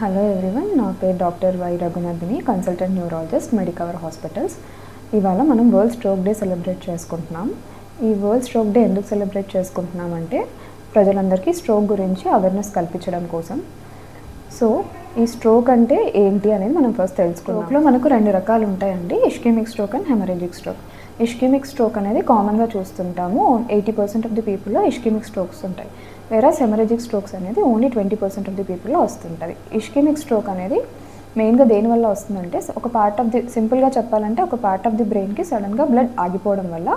Hello everyone, నా పేరు doctor Y Raghunandini, consultant neurologist, Medicover hospitals. ఇవాళ మనం వరల్డ్ స్ట్రోక్ డే సెలబ్రేట్ చేసుకుంటున్నాం. ఈ వరల్డ్ స్ట్రోక్ డే ఎందుకు సెలబ్రేట్ చేసుకుంటున్నామంటే ప్రజలందరికీ స్ట్రోక్ గురించి అవేర్నెస్ కల్పించడం కోసం. సో ఈ స్ట్రోక్ అంటే ఏంటి అనేది మనం ఫస్ట్ తెలుసుకున్నాం. స్ట్రోక్లో మనకు రెండు రకాలు ఉంటాయండి, ischaemic stroke and haemorrhagic stroke. Ischaemic stroke అనేది కామన్గా చూస్తుంటాము. 80% ఆఫ్ ది పీపుల్లో ఇష్కెమిక్ స్ట్రోక్స్ ఉంటాయి. వేరే హెమరేజిక్ స్ట్రోక్స్ అనేది ఓన్లీ 20% ఆఫ్ ది పీపుల్లో వస్తుంటుంది. ఇష్కెమిక్ స్ట్రోక్ అనేది మెయిన్గా దేనివల్ల వస్తుందంటే, ఒక పార్ట్ ఆఫ్ ది, సింపుల్గా చెప్పాలంటే ఒక పార్ట్ ఆఫ్ ది బ్రెయిన్కి సడన్గా బ్లడ్ ఆగిపోవడం వల్ల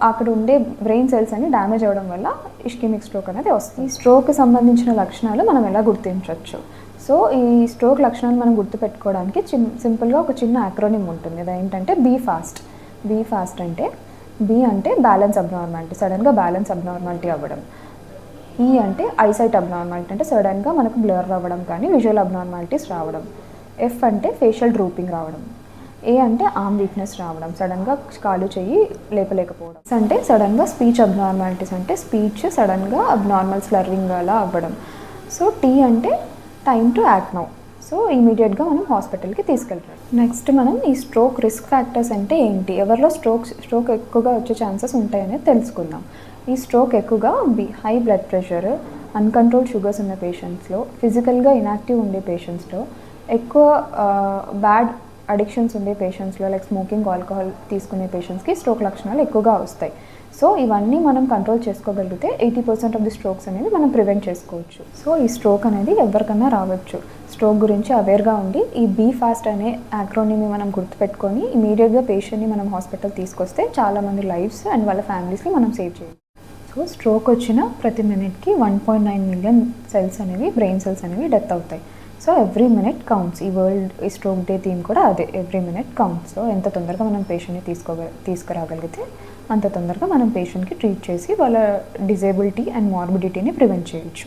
అక్కడ ఉండే బ్రెయిన్ సెల్స్ అన్ని డ్యామేజ్ అవ్వడం వల్ల ఇష్కెమిక్ స్ట్రోక్ అనేది వస్తుంది. ఈ స్ట్రోక్కి సంబంధించిన లక్షణాలు మనం ఎలా గుర్తించవచ్చు? సో ఈ స్ట్రోక్ లక్షణాలు మనం గుర్తుపెట్టుకోవడానికి సింపుల్గా ఒక చిన్న యాక్రోనిమ్ ఉంటుంది. అదేంటంటే బీ ఫాస్ట్. బీ ఫాస్ట్ అంటే, బీ అంటే బ్యాలెన్స్ అబ్నార్మాలిటీ, సడన్గా బ్యాలెన్స్ అబ్నార్మాలిటీ అవ్వడం. ఈ అంటే ఐసైట్ అబ్నార్మాలిటీ, అంటే సడన్గా మనకు బ్లర్ అవ్వడం కానీ విజువల్ అబ్నార్మాలిటీస్ రావడం. ఎఫ్ అంటే ఫేషియల్ డ్రూపింగ్ రావడం. ఏ అంటే ఆర్మ్ వీక్నెస్ రావడం, సడన్గా కాలు చెయ్యి లేపలేకపోవడం. అంటే సడన్గా స్పీచ్ అబ్నార్మాలిటీస్, అంటే స్పీచ్ సడన్గా అబ్నార్మల్ స్లర్రింగ్ అలా అవ్వడం. సో టీ అంటే time to act now. So ఇమీడియట్గా మనం హాస్పిటల్కి తీసుకెళ్తాం. నెక్స్ట్ మనం ఈ స్ట్రోక్ రిస్క్ ఫ్యాక్టర్స్ అంటే ఏంటి, ఎవరిలో స్ట్రోక్ ఎక్కువగా వచ్చే ఛాన్సెస్ ఉంటాయనేది తెలుసుకుందాం. ఈ స్ట్రోక్ ఎక్కువగా high blood pressure, uncontrolled sugars ఉన్న పేషెంట్స్లో, ఫిజికల్గా ఇన్యాక్టివ్ ఉండే పేషెంట్స్లో, ఎక్కువ బ్యాడ్ అడిక్షన్స్ ఉండే పేషెంట్స్లో, లైక్ స్మోకింగ్, ఆల్కహాల్ తీసుకునే పేషెంట్స్కి స్ట్రోక్ లక్షణాలు ఎక్కువగా వస్తాయి. సో ఇవన్నీ మనం కంట్రోల్ చేసుకోగలిగితే 80% ఆఫ్ ది స్ట్రోక్స్ అనేది మనం ప్రివెంట్ చేసుకోవచ్చు. సో ఈ స్ట్రోక్ అనేది ఎవరికన్నా రావచ్చు. స్ట్రోక్ గురించి అవేర్గా ఉండి ఈ బీ ఫాస్ట్ అనే యాక్రోనిమ్ని మనం గుర్తుపెట్టుకొని ఇమీడియట్గా పేషెంట్ని మనం హాస్పిటల్ తీసుకొస్తే చాలామంది లైఫ్స్ అండ్ వాళ్ళ ఫ్యామిలీస్కి మనం సేవ్ చేయొచ్చు. సో స్ట్రోక్ వచ్చిన ప్రతి మినిట్కి 1.9 మిలియన్ సెల్స్ అనేవి, బ్రెయిన్ సెల్స్ అనేవి డెత్ అవుతాయి. So every minute counts. ఈ వరల్డ్ స్ట్రోక్ డే థీమ్ కూడా అదే, ఎవ్రీ మినిట్ కౌంట్స్. సో ఎంత తొందరగా మనం పేషెంట్ని తీసుకురాగలిగితే అంత తొందరగా మనం పేషెంట్కి ట్రీట్ చేసి వాళ్ళ డిజేబిలిటీ అండ్ మార్బిడిటీని ప్రివెంట్ చేయొచ్చు.